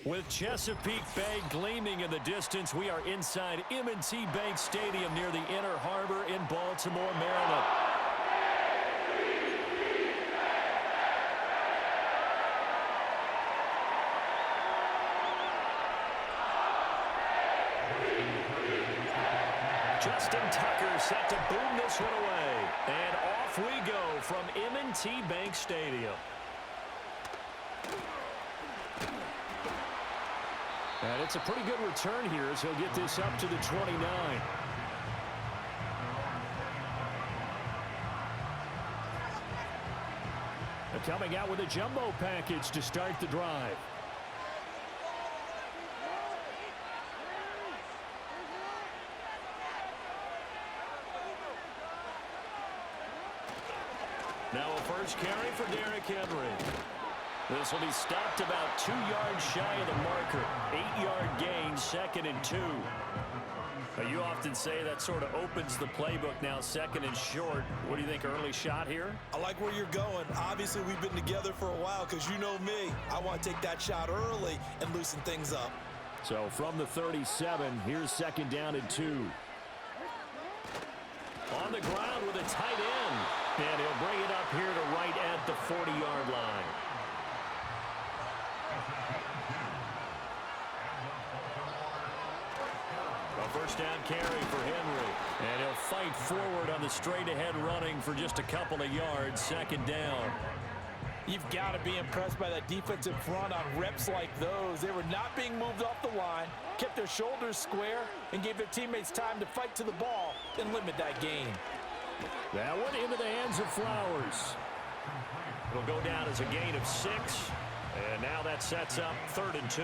With Chesapeake Bay gleaming in the distance, we are inside M&T Bank Stadium near the Inner Harbor in Baltimore, Maryland. Justin Tucker set to boom this one away. And off we go from M&T Bank Stadium. And it's a pretty good return here as he'll get this up to the 29. They're coming out with a jumbo package to start the drive. Now a first carry for Derrick Henry. This will be stopped about 2 yards shy of the marker. 8-yard gain, 2nd and 2. Now, you often say that sort of opens the playbook now, 2nd and short. What do you think, early shot here? I like where you're going. Obviously, we've been together for a while because you know me. I want to take that shot early and loosen things up. So from the 37, here's 2nd down and 2. On the ground with a tight end. And he'll bring it up here to right at the 40-yard line. A first down carry for Henry. And he'll fight forward on the straight-ahead running for just a couple of yards. 2nd down. You've got to be impressed by that defensive front on reps like those. They were not being moved off the line, kept their shoulders square, and gave their teammates time to fight to the ball and limit that gain. That one into the hands of Flowers. It'll go down as a gain of 6. And now that sets up 3rd and 2.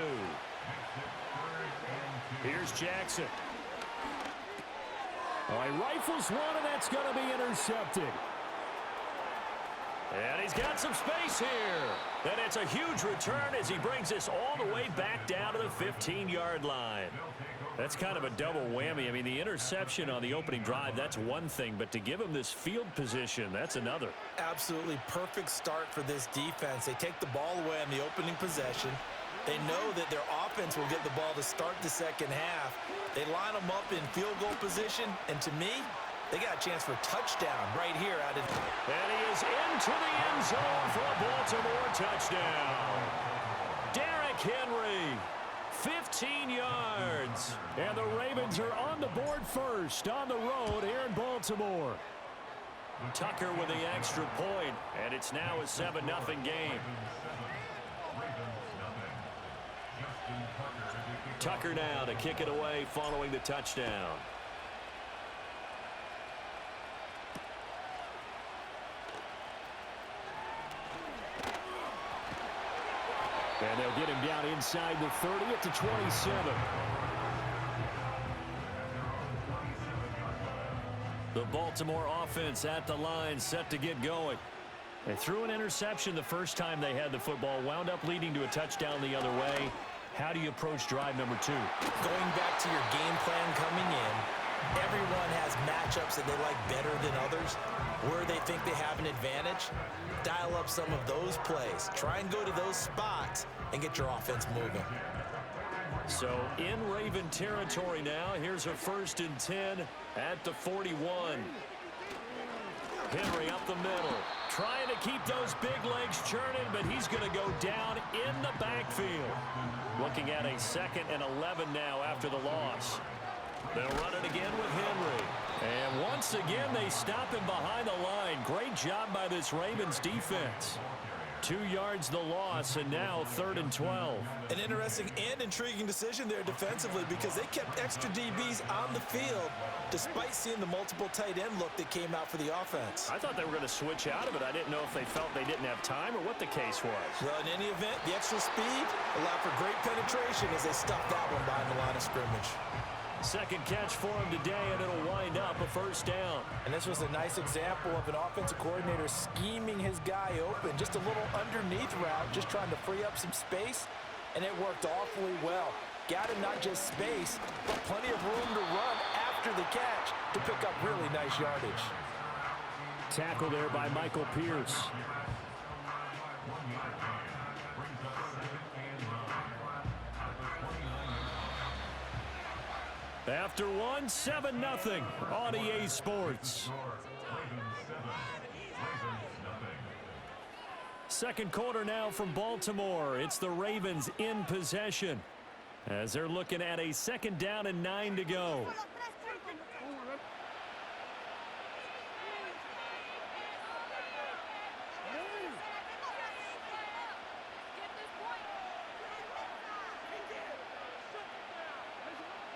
Here's Jackson. Oh, he rifles one, and that's going to be intercepted. And he's got some space here. And it's a huge return as he brings this all the way back down to the 15-yard line. That's kind of a double whammy. I mean, the interception on the opening drive, that's one thing. But to give him this field position, that's another. Absolutely perfect start for this defense. They take the ball away on the opening possession. They know that their offense will get the ball to start the second half. They line them up in field goal position. And to me, they got a chance for a touchdown right here out of. And he is into the end zone for a Baltimore touchdown. Derrick Henry, 15 yards. And the Ravens are on the board first on the road here in Baltimore. Tucker with the extra point, and it's now a 7-0 game. Tucker now to kick it away following the touchdown. And they'll get him down inside the 30 at the 27. The Baltimore offense at the line, set to get going. They threw an interception the first time they had the football, wound up leading to a touchdown the other way. How do you approach drive number 2? Going back to your game plan coming in, everyone has matchups that they like better than others. Where they think they have an advantage, dial up some of those plays. Try and go to those spots and get your offense moving. So in Raven territory now, here's a 1st and 10 at the 41. Henry up the middle, trying to keep those big legs churning, but he's going to go down in the backfield. Looking at a 2nd and 11 now after the loss. They'll run it again with Henry. And once again, they stop him behind the line. Great job by this Ravens defense. 2 yards the loss, and now 3rd and 12. An interesting and intriguing decision there defensively because they kept extra DBs on the field despite seeing the multiple tight end look that came out for the offense. I thought they were going to switch out of it. I didn't know if they felt they didn't have time or what the case was. Well, in any event, the extra speed allowed for great penetration as they stuffed that one behind the line of scrimmage. Second catch for him today, and it'll wind up a 1st down. And this was a nice example of an offensive coordinator scheming his guy open. Just a little underneath route, just trying to free up some space, and it worked awfully well. Got him not just space, but plenty of room to run after after the catch to pick up really nice yardage. Tackle there by Michael Pierce. After one, 7-0 on EA Sports. Second quarter now from Baltimore. It's the Ravens in possession as they're looking at a 2nd down and 9 to go.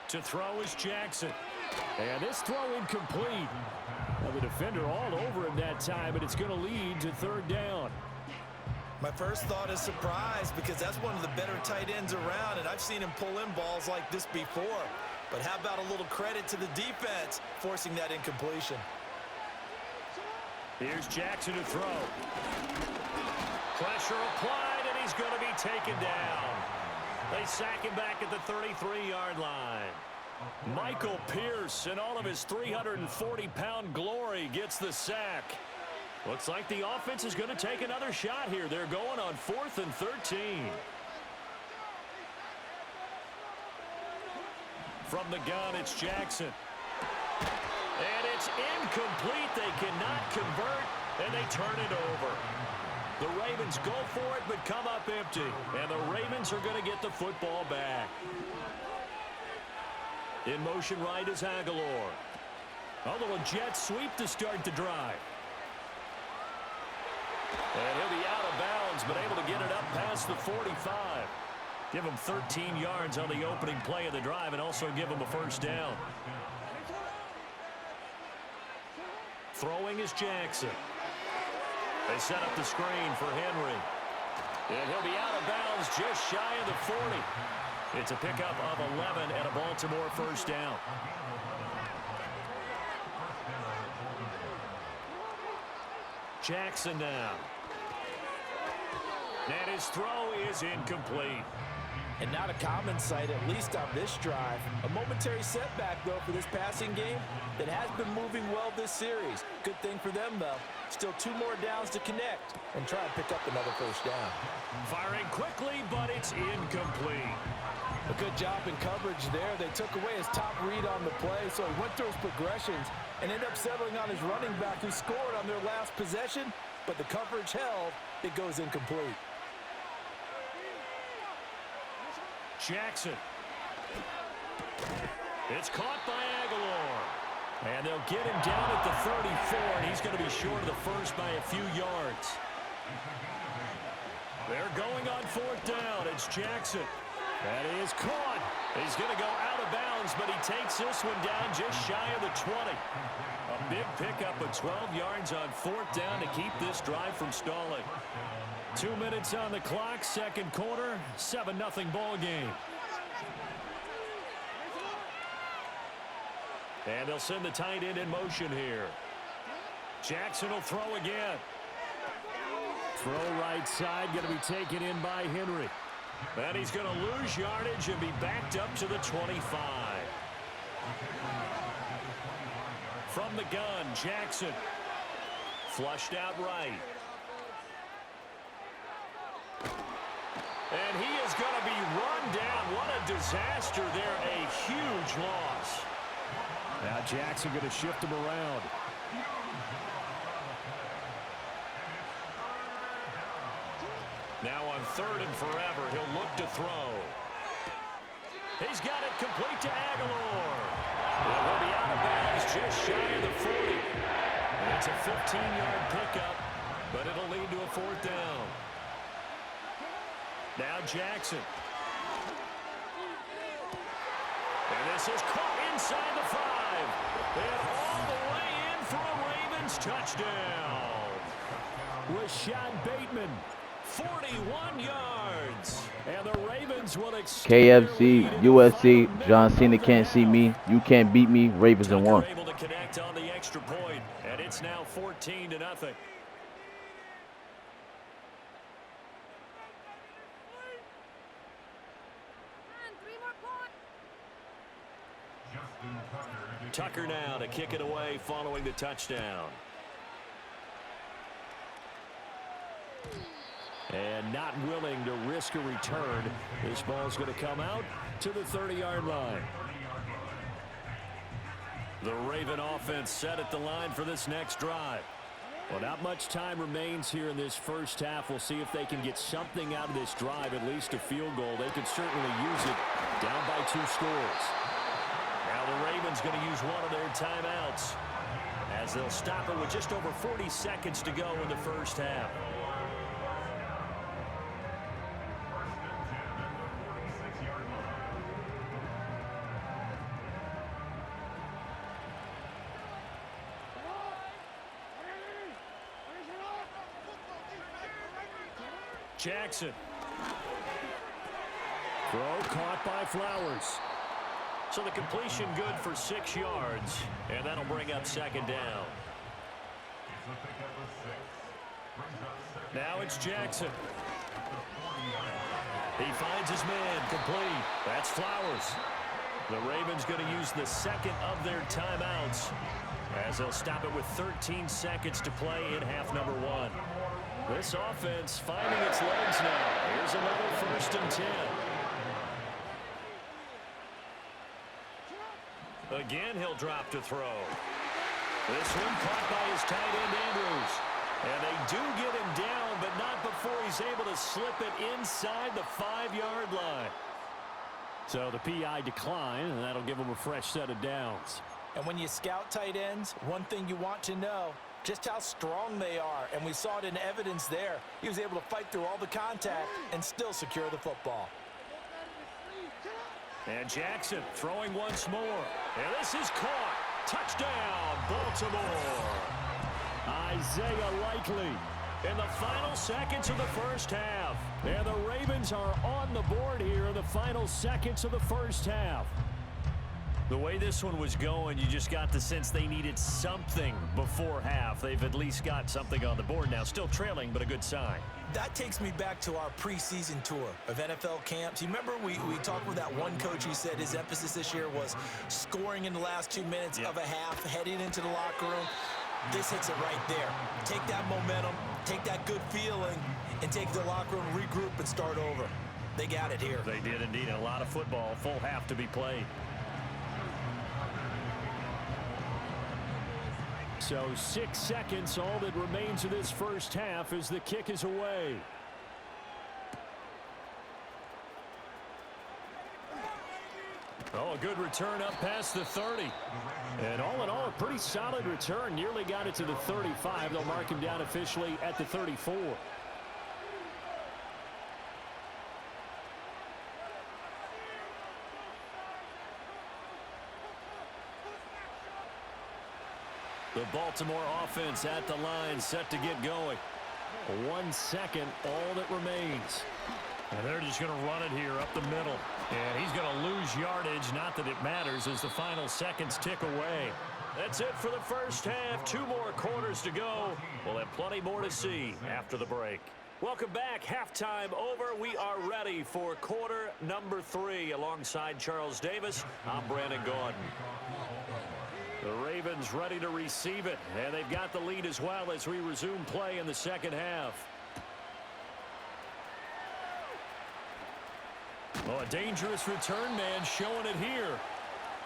To throw is Jackson. And this throw incomplete. Well, the defender all over him that time, but it's going to lead to 3rd down. My first thought is surprise because that's one of the better tight ends around, and I've seen him pull in balls like this before. But how about a little credit to the defense forcing that incompletion? Here's Jackson to throw. Pressure applied, and he's going to be taken down. They sack him back at the 33-yard line. Michael Pierce, in all of his 340-pound glory, gets the sack. Looks like the offense is going to take another shot here. They're going on 4th and 13. From the gun, it's Jackson. And it's incomplete. They cannot convert, and they turn it over. The Ravens go for it, but come up empty. And the Ravens are going to get the football back. In motion right is Aguilar. A little jet sweep to start the drive. And he'll be out of bounds, but able to get it up past the 45. Give him 13 yards on the opening play of the drive and also give him a 1st down. Throwing is Jackson. They set up the screen for Henry. And he'll be out of bounds just shy of the 40. It's a pickup of 11 and a Baltimore 1st down. Jackson now. And his throw is incomplete. And not a common sight, at least on this drive. A momentary setback, though, for this passing game that has been moving well this series. Good thing for them, though. Still 2 more downs to connect and try and pick up another 1st down. Firing quickly, but it's incomplete. A good job in coverage there. They took away his top read on the play, so he went through his progressions and ended up settling on his running back who scored on their last possession, but the coverage held. It goes incomplete. Jackson. It's caught by Aguilar. And they'll get him down at the 34, and he's going to be short of the 1st by a few yards. They're going on 4th down. It's Jackson. That is caught. He's going to go out of bounds, but he takes this one down just shy of the 20. A big pickup of 12 yards on 4th down to keep this drive from stalling. 2 minutes on the clock, 2nd quarter, 7-0 ball game. And they'll send the tight end in motion here. Jackson will throw again. Throw right side, going to be taken in by Henry. And he's going to lose yardage and be backed up to the 25. From the gun, Jackson. Flushed out right. And he is going to be run down. What a disaster there. A huge loss. Now Jackson going to shift him around. Now on 3rd and forever, he'll look to throw. He's got it complete to Aguilar. He'll be out of bounds just shy of the 40. And it's a 15-yard pickup, but it'll lead to a 4th down. Now Jackson. And this is caught inside the 5. And all the way in for a Ravens touchdown. Rashad Bateman, 41 yards. And the Ravens will extend KFC, USC, John Cena can't see me. You can't beat me. Ravens in 1. Able to connect on the extra point, and it's now 14-0. Tucker now to kick it away following the touchdown. And not willing to risk a return. This ball's going to come out to the 30-yard line. The Raven offense set at the line for this next drive. Well, not much time remains here in this first half. We'll see if they can get something out of this drive, at least a field goal. They could certainly use it down by 2 scores. Now the Ravens going to use one of their timeouts as they'll stop it with just over 40 seconds to go in the first half. Jackson. Throw caught by Flowers. So the completion good for 6 yards, and that'll bring up second down. Now it's Jackson. He finds his man complete. That's Flowers. The Ravens going to use the second of their timeouts as they'll stop it with 13 seconds to play in half number 1. This offense finding its legs now. Here's another 1st and 10. Again, he'll drop to throw. This one caught by his tight end, Andrews. And they do get him down, but not before he's able to slip it inside the 5-yard line. So the PI decline, and that'll give him a fresh set of downs. And when you scout tight ends, one thing you want to know, just how strong they are, and we saw it in evidence there. He was able to fight through all the contact and still secure the football. And Jackson throwing once more. And this is caught. Touchdown, Baltimore. Isaiah Likely in the final seconds of the first half. And the Ravens are on the board here in the final seconds of the first half. The way this one was going, you just got the sense they needed something before half. They've at least got something on the board now. Still trailing, but a good sign. That takes me back to our preseason tour of NFL camps. You remember we talked with that one coach who said his emphasis this year was scoring in the last 2 minutes of a half, heading into the locker room. This hits it right there. Take that momentum, take that good feeling, and take the locker room, regroup, and start over. They got it here. They did indeed. A lot of football, full half to be played. So 6 seconds, all that remains of this first half as the kick is away. Oh, a good return up past the 30. And all in all, a pretty solid return. Nearly got it to the 35. They'll mark him down officially at the 34. The Baltimore offense at the line, set to get going. 1 second, all that remains. And they're just going to run it here up the middle. And he's going to lose yardage, not that it matters, as the final seconds tick away. That's it for the first half. 2 more quarters to go. We'll have plenty more to see after the break. Welcome back. Halftime over. We are ready for quarter number 3. Alongside Charles Davis, I'm Brandon Gaudin. The Ravens ready to receive it, and they've got the lead as well as we resume play in the second half. Oh, a dangerous return man showing it here.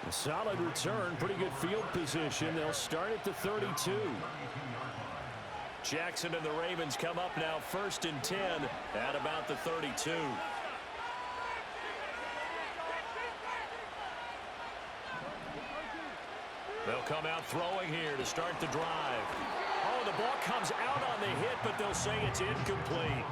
A solid return, pretty good field position. They'll start at the 32. Jackson and the Ravens come up now 1st and 10 at about the 32. They'll come out throwing here to start the drive. Oh, the ball comes out on the hit, but they'll say it's incomplete.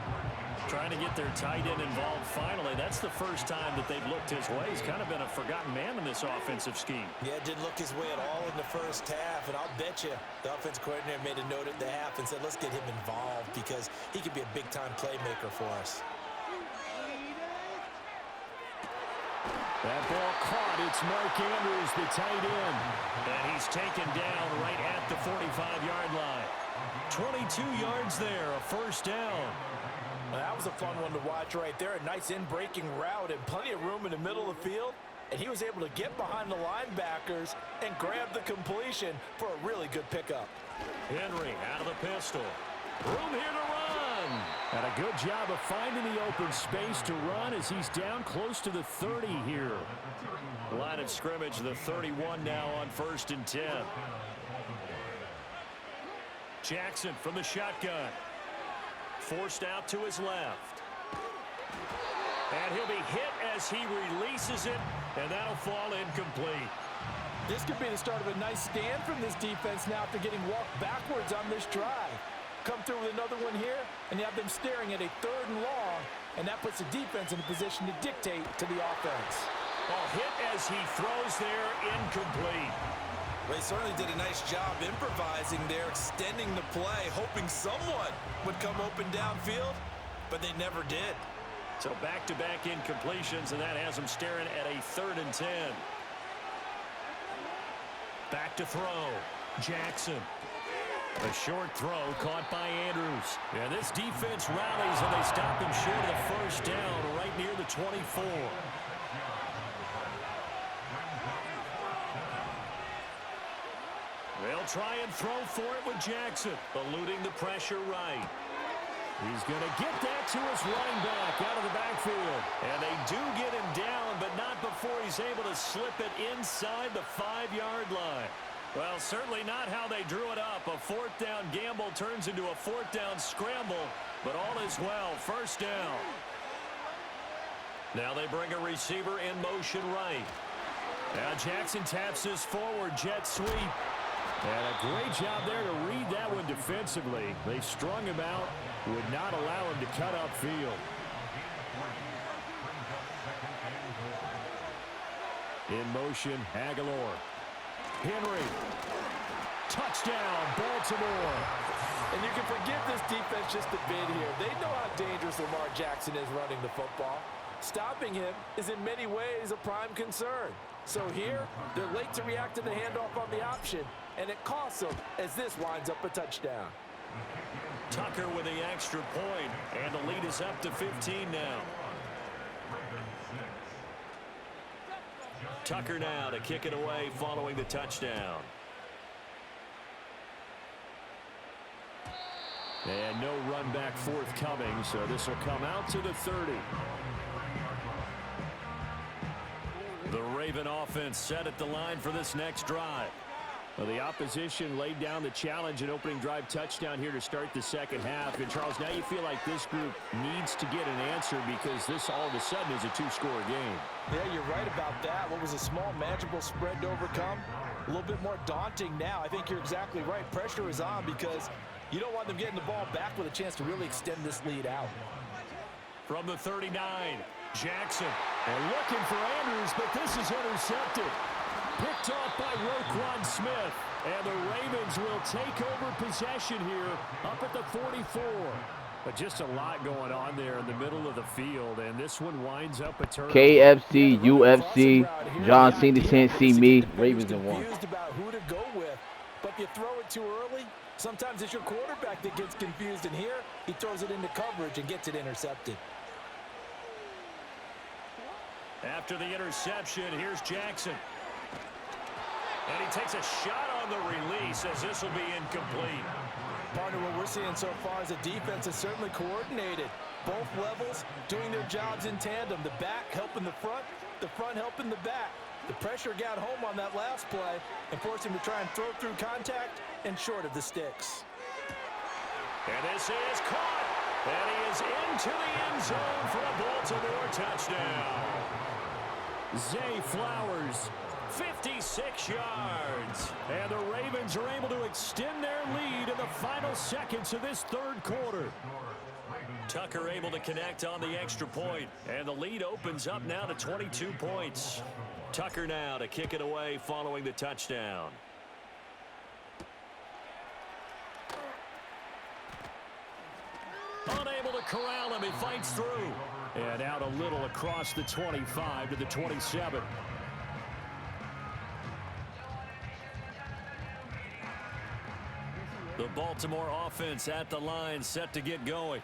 Trying to get their tight end involved finally. That's the first time that they've looked his way. He's kind of been a forgotten man in this offensive scheme. Yeah, didn't look his way at all in the first half, and I'll bet you the offensive coordinator made a note at the half and said, let's get him involved because he could be a big-time playmaker for us. That ball caught. It's Mark Andrews, the tight end. And he's taken down right at the 45-yard line. 22 yards there, a first down. Well, that was a fun one to watch right there. A nice in-breaking route and plenty of room in the middle of the field. and he was able to get behind the linebackers and grab the completion for a really good pickup. Henry out of the pistol. Room here to run. And a good job of finding the open space to run as he's down close to the 30 here. Line of scrimmage, the 31 now on 1st and 10. Jackson from the shotgun. Forced out to his left. And he'll be hit as he releases it, and that'll fall incomplete. This could be the start of a nice stand from this defense now after getting walked backwards on this drive. Come through with another one here, and you have them staring at a 3rd and long, and that puts the defense in a position to dictate to the offense. Ball hit as he throws there, incomplete. Well, he certainly did a nice job improvising there, extending the play, hoping someone would come open downfield, but they never did. So back-to-back incompletions, and that has him staring at a 3rd and 10. Back to throw. Jackson. A short throw caught by Andrews. And this defense rallies, and they stop him short of the 1st down right near the 24. They'll try and throw for it with Jackson, eluding the pressure right. He's going to get that to his running back out of the backfield. And they do get him down, but not before he's able to slip it inside the 5-yard line. Well, certainly not how they drew it up. A 4th down gamble turns into a 4th down scramble, but all is well. 1st down. Now they bring a receiver in motion right. Now Jackson taps this forward jet sweep. And a great job there to read that one defensively. They strung him out, would not allow him to cut upfield. In motion, Aguilar. Henry. Touchdown, Baltimore. And you can forgive this defense just a bit here. They know how dangerous Lamar Jackson is running the football. Stopping him is in many ways a prime concern. So here, they're late to react to the handoff on the option, and it costs them as this winds up a touchdown. Tucker with the extra point, and the lead is up to 15 now. Tucker now to kick it away following the touchdown. And no run back forthcoming, so this will come out to the 30. The Raven offense set at the line for this next drive. Well, the opposition laid down the challenge and opening drive touchdown here to start the 2nd half. And, Charles, now you feel like this group needs to get an answer because this all of a sudden is a 2-score game. Yeah, you're right about that. What was a small, manageable spread to overcome? A little bit more daunting now. I think you're exactly right. Pressure is on because you don't want them getting the ball back with a chance to really extend this lead out. From the 39, Jackson. And looking for Andrews, but this is intercepted. Picked off by Roquan Smith. And the Ravens will take over possession here up at the 44. But just a lot going on there in the middle of the field, and this one winds up a turnover. KFC, UFC, John Cena can't see me. Ravens in 1. Confused about who to go with, but if you throw it too early, sometimes it's your quarterback that gets confused, and here he throws it into coverage and gets it intercepted. After the interception, here's Jackson. And he takes a shot on the release as this will be incomplete. Partner, what we're seeing so far is the defense is certainly coordinated. Both levels doing their jobs in tandem. The back helping the front helping the back. The pressure got home on that last play and forced him to try and throw through contact and short of the sticks. And this is caught. And he is into the end zone for a Baltimore touchdown. Zay Flowers, 56 yards. And the Ravens are able to extend their lead in the final seconds of this 3rd quarter. Tucker able to connect on the extra point, and the lead opens up now to 22 points. Tucker now to kick it away following the touchdown. Unable to corral him, he fights through. And out a little across the 25 to the 27. The Baltimore offense at the line set to get going.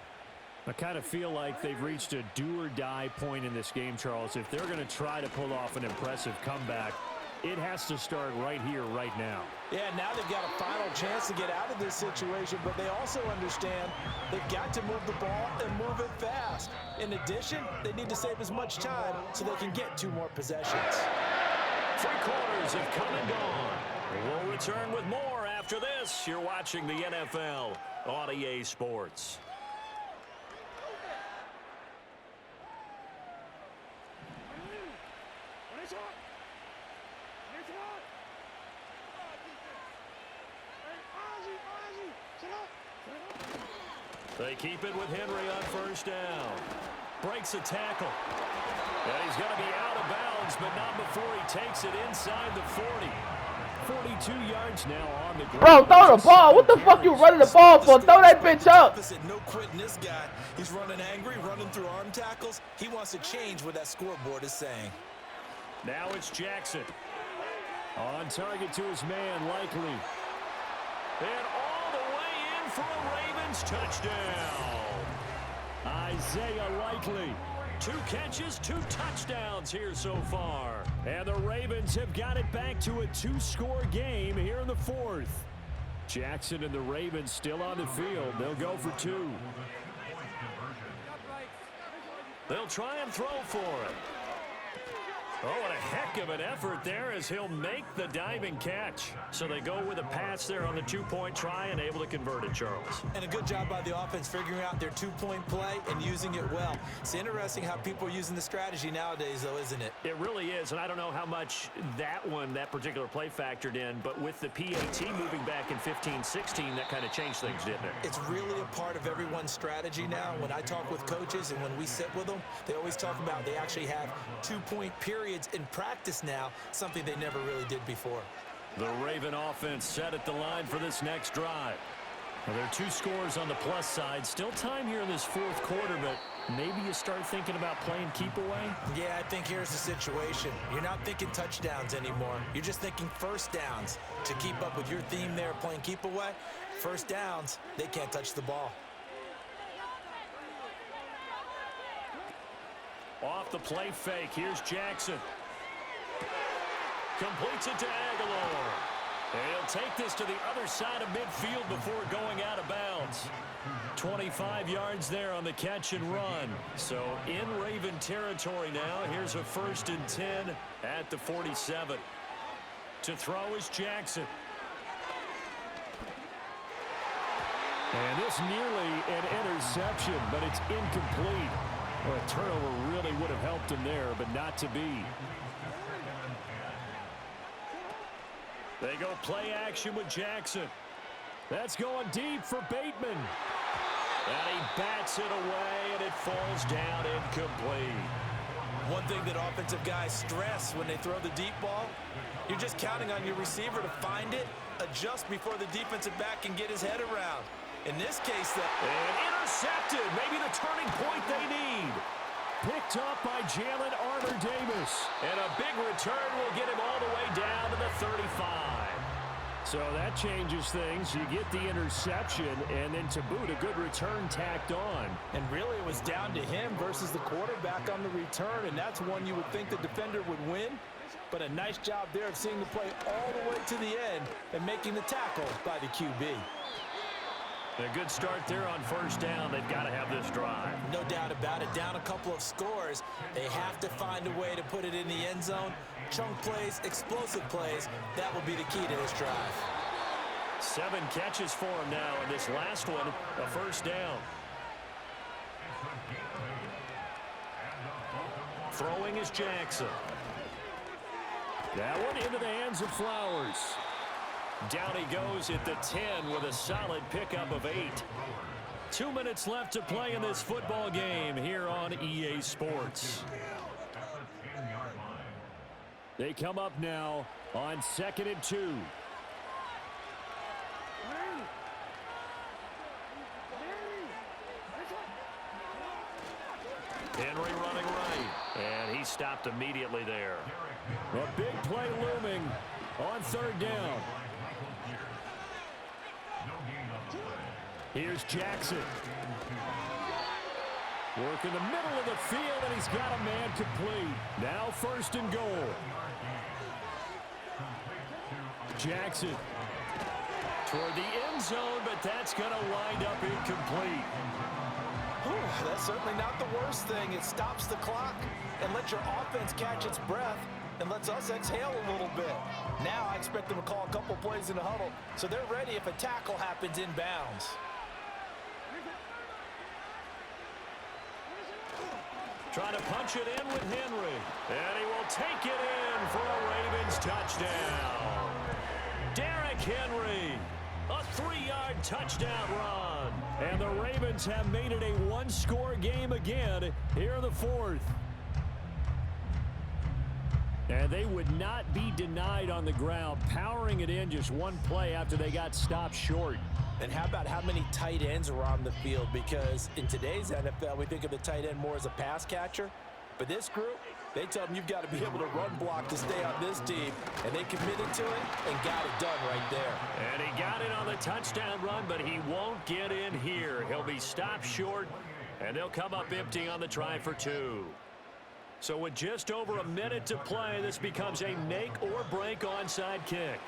I kind of feel like they've reached a do-or-die point in this game, Charles. If they're going to try to pull off an impressive comeback, it has to start right here, right now. Yeah, now they've got a final chance to get out of this situation, but they also understand they've got to move the ball and move it fast. In addition, they need to save as much time so they can get 2 more possessions. 3 quarters have come and gone. We'll return with more after this. You're watching the NFL on EA Sports. They keep it with Henry on first down. Breaks a tackle. And he's going to be out of bounds, but not before he takes it inside the 40. 42 yards now on the ground. Bro, throw the ball. What the fuck you running the ball for? Throw that bitch up. No quitting this guy. He's running angry, running through arm tackles. He wants to change what that scoreboard is saying. Now it's Jackson. On target to his man, Likely. And all the way in for a Ravens touchdown. Isaiah Likely. 2 catches, 2 touchdowns here so far. And the Ravens have got it back to a 2-score game here in the 4th. Jackson and the Ravens still on the field. They'll go for 2. They'll try and throw for it. Oh, and a heck of an effort there as he'll make the diving catch. So they go with a pass there on the 2-point try and able to convert it, Charles. And a good job by the offense figuring out their 2-point play and using it well. It's interesting how people are using the strategy nowadays, though, isn't it? It really is, and I don't know how much that particular play factored in, but with the PAT moving back in 15-16, that kind of changed things, didn't it? It's really a part of everyone's strategy now. When I talk with coaches and when we sit with them, they always talk about they actually have 2-point periods in practice now, something they never really did before. The Raven offense set at the line for this next drive. Well, there are 2 scores on the plus side. Still time here in this 4th quarter, but maybe you start thinking about playing keep away? Yeah, I think here's the situation. You're not thinking touchdowns anymore. You're just thinking first downs. To keep up with your theme there, playing keep away, first downs, they can't touch the ball. Off the play fake, here's Jackson. Completes it to Aguilar. And he'll take this to the other side of midfield before going out of bounds. 25 yards there on the catch and run. So in Raven territory now. Here's a 1st and 10 at the 47. To throw is Jackson. And this nearly an interception, but it's incomplete. Well, a turnover really would have helped him there, but not to be. They go play action with Jackson. That's going deep for Bateman. And he bats it away, and it falls down incomplete. One thing that offensive guys stress when they throw the deep ball, you're just counting on your receiver to find it, adjust before the defensive back can get his head around. In this case, and intercepted. Maybe the turning point they need. Picked up by Jalen Armour-Davis. And a big return will get him all the way down to the 35. So that changes things. You get the interception, and then to boot, a good return tacked on. And really, it was down to him versus the quarterback on the return, and that's one you would think the defender would win. But a nice job there of seeing the play all the way to the end and making the tackle by the QB. A good start there on first down. They've got to have this drive. No doubt about it. Down a couple of scores. They have to find a way to put it in the end zone. Chunk plays, explosive plays. That will be the key to this drive. 7 catches for him now, and this last one, a first down. Throwing is Jackson. That one into the hands of Flowers. Down he goes at the 10 with a solid pickup of 8. 2 minutes left to play in this football game here on EA Sports. They come up now on 2nd and 2. Henry running right, and he stopped immediately there. A big play looming on 3rd down. Here's Jackson. Work in the middle of the field, and he's got a man complete. Now 1st and goal. Jackson. Toward the end zone, but that's going to wind up incomplete. Whew, that's certainly not the worst thing. It stops the clock and lets your offense catch its breath and lets us exhale a little bit. Now I expect them to call a couple plays in the huddle, so they're ready if a tackle happens inbounds. Trying to punch it in with Henry. And he will take it in for a Ravens touchdown. Derrick Henry, a 3-yard touchdown run. And the Ravens have made it a one-score game again here in the 4th. And they would not be denied on the ground, powering it in just one play after they got stopped short. And how about how many tight ends are on the field? Because in today's NFL, we think of the tight end more as a pass catcher. But this group, they tell them you've got to be able to run block to stay on this team. And they committed to it and got it done right there. And he got it on the touchdown run, but he won't get in here. He'll be stopped short, and they'll come up empty on the try for 2. So with just over a minute to play, this becomes a make-or-break onside kick.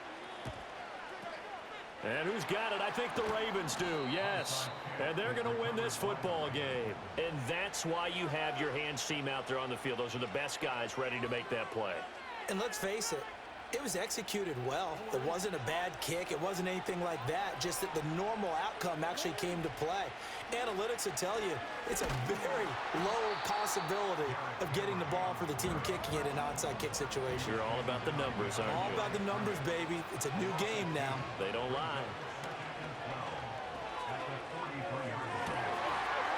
And who's got it? I think the Ravens do, yes. And they're going to win this football game. And that's why you have your hands team out there on the field. Those are the best guys ready to make that play. And let's face it, it was executed well. It wasn't a bad kick. It wasn't anything like that. Just that the normal outcome actually came to play. Analytics will tell you it's a very low possibility of getting the ball for the team kicking it in an onside kick situation. You're all about the numbers, aren't you? All about the numbers, baby. It's a new game now. They don't lie.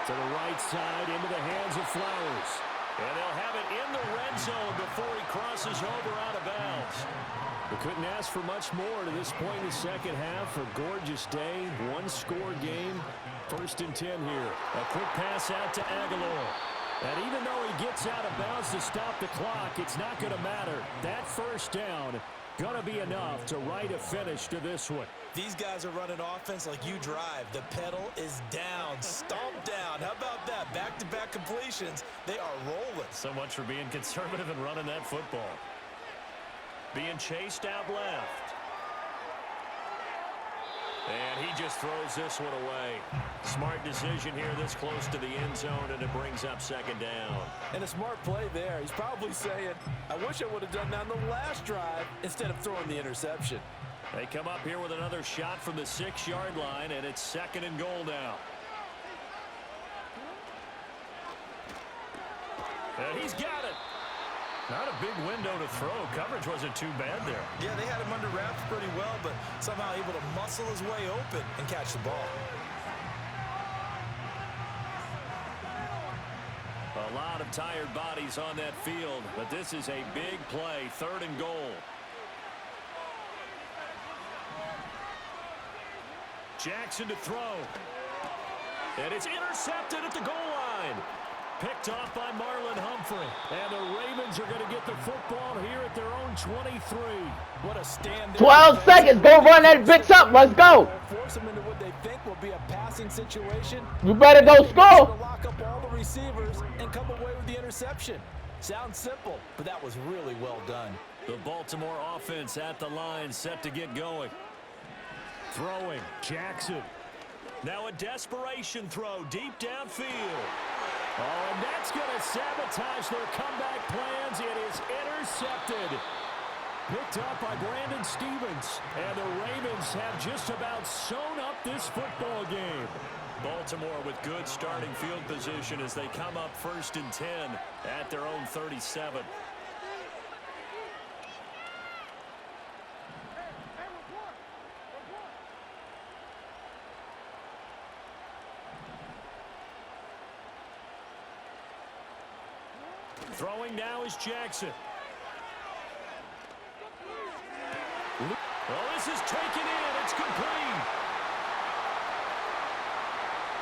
To the right side, into the hands of Flowers. And they'll have it in the red zone before he crosses over out of bounds. We couldn't ask for much more to this point in the second half. A gorgeous day, one-score game. 1st and 10 here. A quick pass out to Aguilar. And even though he gets out of bounds to stop the clock, it's not going to matter. That 1st down going to be enough to write a finish to this one. These guys are running offense like you drive. The pedal is down, stomp down. How about that? Back-to-back completions. They are rolling. So much for being conservative and running that football. Being chased out left. And he just throws this one away. Smart decision here this close to the end zone, and it brings up 2nd down. And a smart play there. He's probably saying, I wish I would have done that on the last drive instead of throwing the interception. They come up here with another shot from the 6-yard line, and it's 2nd and goal now. And he's got it. Not a big window to throw. Coverage wasn't too bad there. Yeah, they had him under wraps pretty well, but somehow able to muscle his way open and catch the ball. A lot of tired bodies on that field, but this is a big play. 3rd and goal. Jackson to throw. And it's intercepted at the goal line. Picked off by Marlon Humphrey. And the Ravens are going to get the football here at their own 23. What a stand. 12 seconds. Go run that bitch up. Let's go. Force them into what they think will be a passing situation. You better go score. Lock up all the receivers and come away with the interception. Sounds simple, but that was really well done. The Baltimore offense at the line, set to get going. Throwing. Jackson. Now a desperation throw deep downfield. Oh, and that's going to sabotage their comeback plans. It is intercepted. Picked up by Brandon Stevens. And the Ravens have just about sewn up this football game. Baltimore with good starting field position as they come up 1st and 10 at their own 37. Throwing now is Jackson. Oh, this is taken in. It's complete.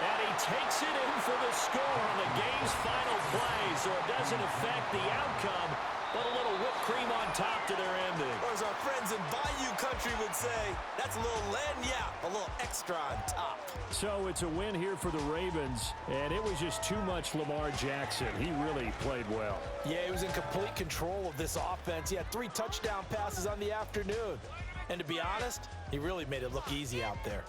And he takes it in for the score on the game's final play, so it doesn't affect the outcome. but a little whipped cream on top to their ending. Or as our friends in Bayou Country would say, that's a little lagniappe, a little extra on top. So it's a win here for the Ravens, and it was just too much Lamar Jackson. He really played well. Yeah, he was in complete control of this offense. He had 3 touchdown passes on the afternoon. And to be honest, he really made it look easy out there.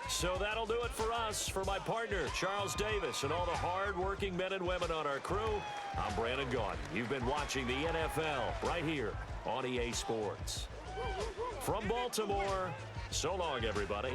So that'll do it for us. For my partner, Charles Davis, and all the hard-working men and women on our crew, I'm Brandon Gaudin. You've been watching the NFL right here on EA Sports. From Baltimore, so long, everybody.